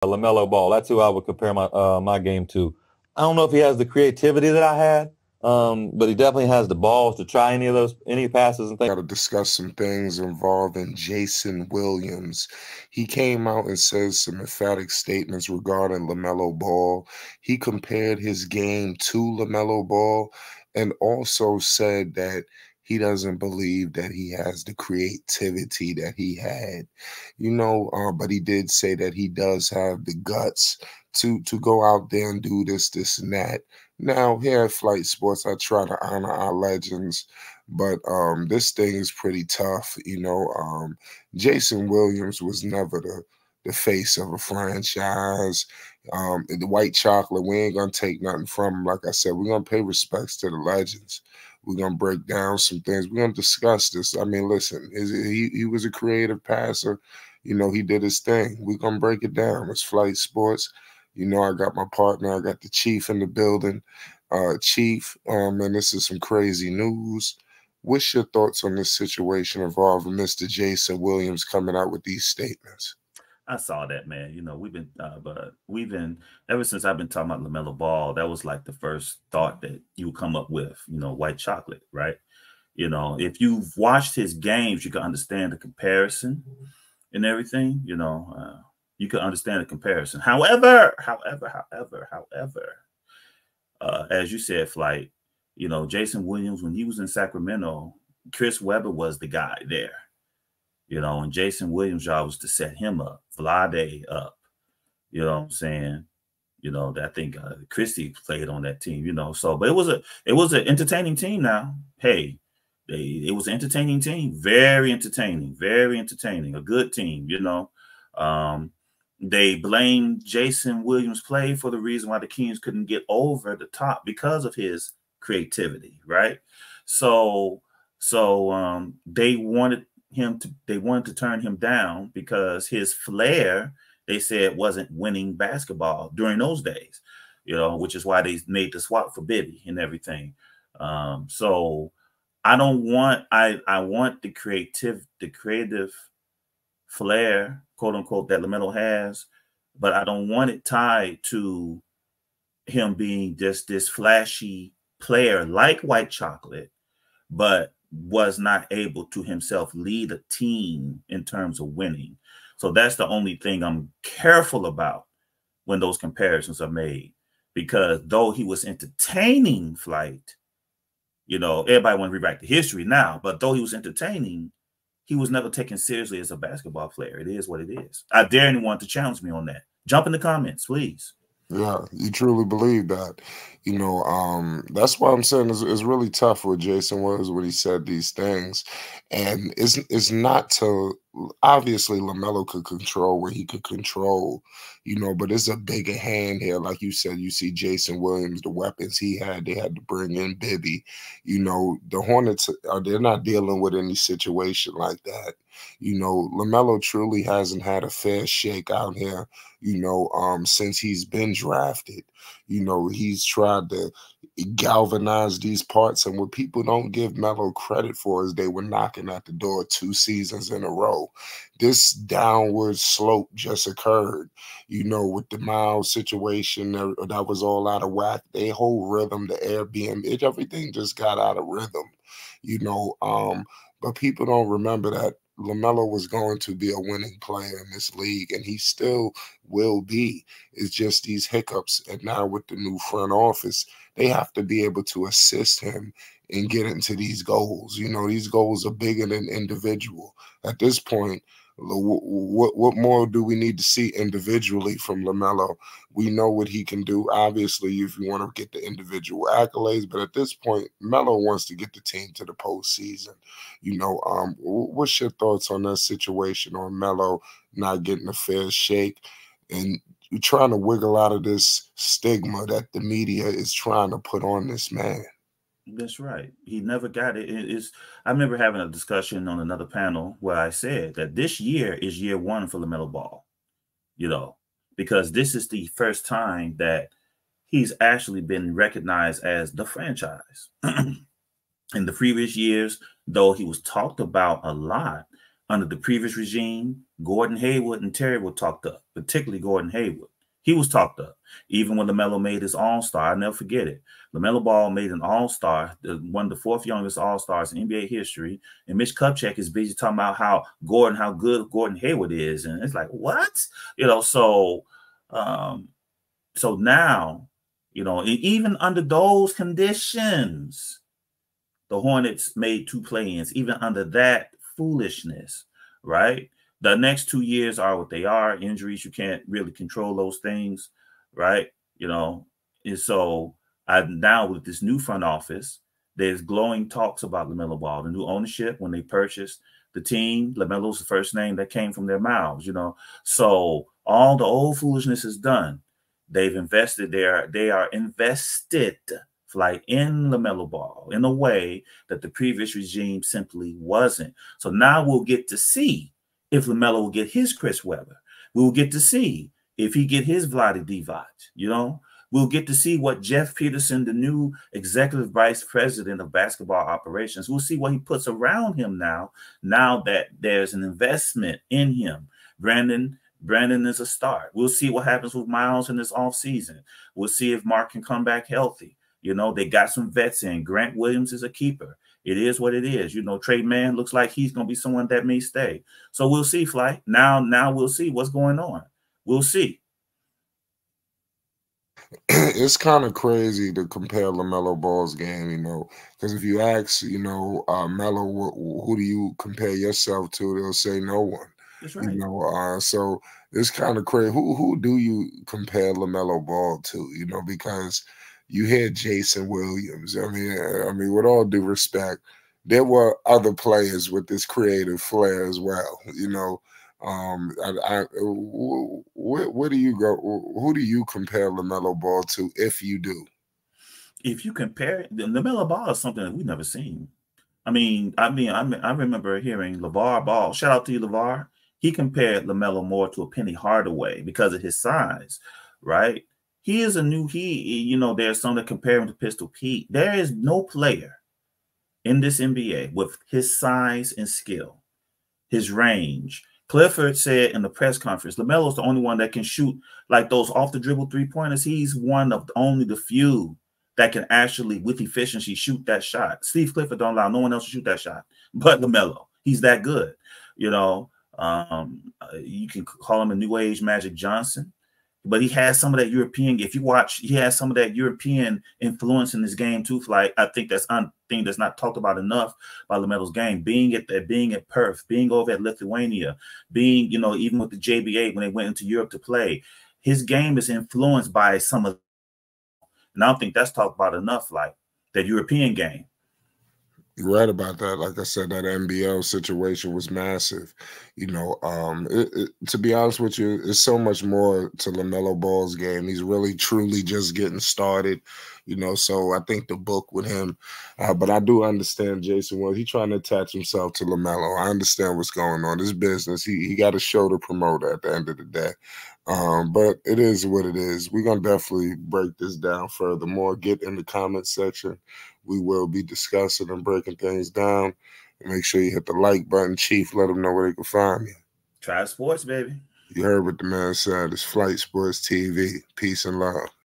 Lamelo Ball. That's who I would compare my game to. I don't know if he has the creativity that I had, but he definitely has the balls to try any passes and things. Got to discuss some things involving Jason Williams. He came out and said some emphatic statements regarding LaMelo Ball. He compared his game to LaMelo Ball and also said that he doesn't believe that he has the creativity that he had, but he did say that he does have the guts to go out there and do this, and that. Now, here at Flight Sports, I try to honor our legends, but this thing is pretty tough. Jason Williams was never the face of a franchise. The white chocolate, we ain't gonna take nothing from him. Like I said, we're gonna pay respects to the legends. We're gonna break down some things. We're gonna discuss this. I mean, listen, he was a creative passer. He did his thing. We're gonna break it down. It's Flight Sports. I got my partner. I got the Chief in the building. Chief, and this is some crazy news. What's your thoughts on this situation involving Mr. Jason Williams coming out with these statements? I saw that, man. We've been ever since I've been talking about Lamelo Ball. That was like the first thought that you would come up with. White chocolate, right? If you've watched his games, you can understand the comparison and everything. You can understand the comparison. However, as you said, Flight, Jason Williams, when he was in Sacramento, Chris Webber was the guy there. And Jason Williams' job was to set him up, Vlade up. You know what I'm saying? I think Christie played on that team, but it was an entertaining team now. Hey, it was an entertaining team, very entertaining, a good team, They blamed Jason Williams' play for the reason why the Kings couldn't get over the top because of his creativity, right? So they wanted to turn him down because his flair, they said, wasn't winning basketball during those days, which is why they made the swap for Bibby and everything. So I want the creative flair, quote unquote, that LaMelo has, but I don't want it tied to him being just this flashy player like White Chocolate, but was not able to himself lead a team in terms of winning. So that's the only thing I'm careful about when those comparisons are made, because though he was entertaining, Flight, everybody want to rewrite the history now, but though he was entertaining, he was never taken seriously as a basketball player. It is what it is. I dare anyone to challenge me on that. Jump in the comments, please. Yeah, you truly believe that. That's why I'm saying it's really tough with Jason Williams when he said these things. And it's not to obviously LaMelo could control what he could control, but it's a bigger hand here. Like you said, you see Jason Williams, the weapons he had, they had to bring in Bibby. The Hornets they're not dealing with any situation like that. LaMelo truly hasn't had a fair shake out here, since he's been drafted. He's tried to galvanize these parts, and what people don't give Melo credit for is they were knocking at the door 2 seasons in a row. This downward slope just occurred, with the Miles situation that was all out of whack. Their whole rhythm, the Airbnb, everything just got out of rhythm, but people don't remember that LaMelo was going to be a winning player in this league, and he still will be. It's just these hiccups. And now with the new front office, they have to be able to assist him in getting to these goals. These goals are bigger than individual. At this point, what more do we need to see individually from LaMelo? We know what he can do, obviously, if you want to get the individual accolades, but at this point, Melo wants to get the team to the postseason. What's your thoughts on that situation, on Melo not getting a fair shake and trying to wiggle out of this stigma that the media is trying to put on this man? That's right. He never got it. I remember having a discussion on another panel where I said that this year is year one for LaMelo Ball, because this is the first time that he's actually been recognized as the franchise. In the previous years, though he was talked about a lot, under the previous regime, Gordon Hayward and Terry were talked up, particularly Gordon Hayward. He was talked up. Even when LaMelo made his All-Star, I'll never forget it. LaMelo Ball made an All-Star, one of the fourth youngest All-Stars in NBA history. And Mitch Kupchak is busy talking about how good Gordon Hayward is. And it's like, what? So now, even under those conditions, the Hornets made 2 play-ins, even under that foolishness, right? The next 2 years are what they are. Injuries, you can't really control those things, right? And so now with this new front office, there's glowing talks about LaMelo Ball, the new ownership. When they purchased the team, LaMelo's the first name that came from their mouths, So all the old foolishness is done. They've invested there. They are invested like in LaMelo Ball in a way that the previous regime simply wasn't. So now we'll get to see if LaMelo will get his Chris Webber. We'll get to see if he get his Vlade Divac, We'll get to see what Jeff Peterson, the new executive vice president of basketball operations, we'll see what he puts around him now that there's an investment in him. Brandon is a start. We'll see what happens with Miles in this offseason. We'll see if Mark can come back healthy. They got some vets in. Grant Williams is a keeper. It is what it is. Trey Mann looks like he's going to be someone that may stay. So we'll see, Fly. Now we'll see what's going on. We'll see. It's kind of crazy to compare LaMelo Ball's game, because if you ask, Melo, who do you compare yourself to? They'll say no one. That's right. So it's kind of crazy. Who do you compare LaMelo Ball to? Because you hear Jason Williams. I mean, with all due respect, there were other players with this creative flair as well. Where do you go? Who do you compare LaMelo Ball to, if you do? If you compare it, LaMelo Ball is something that we've never seen. I remember hearing LeVar Ball. Shout out to you, LeVar. He compared LaMelo more to a Penny Hardaway because of his size, right? He is there's some that compare him to Pistol Pete. There is no player in this NBA with his size and skill, his range. Clifford said in the press conference, LaMelo's the only one that can shoot like those off the dribble 3-pointers. He's one of only the few that can actually, with efficiency, shoot that shot. Steve Clifford don't allow no one else to shoot that shot but LaMelo. He's that good. You can call him a new age Magic Johnson, but he has some of that European. If you watch, he has some of that European influence in his game too. Like I think that's thing that's not talked about enough about LaMelo's game. Being at Perth, being over at Lithuania, being even with the JBA when they went into Europe to play, his game is influenced by some of. And I don't think that's talked about enough, like that European game. You're right about that. Like I said, that NBL situation was massive. To be honest with you, there's so much more to LaMelo Ball's game. He's really, truly just getting started. So I think the book with him. But I do understand Jason Wells. He's trying to attach himself to LaMelo. I understand what's going on. This business, he got a show to promote at the end of the day. But it is what it is. We're going to definitely break this down furthermore. Get in the comment section. We will be discussing and breaking things down. And make sure you hit the like button. Chief, let them know where they can find me. Try sports, baby. You heard what the man said. It's Flight Sports TV. Peace and love.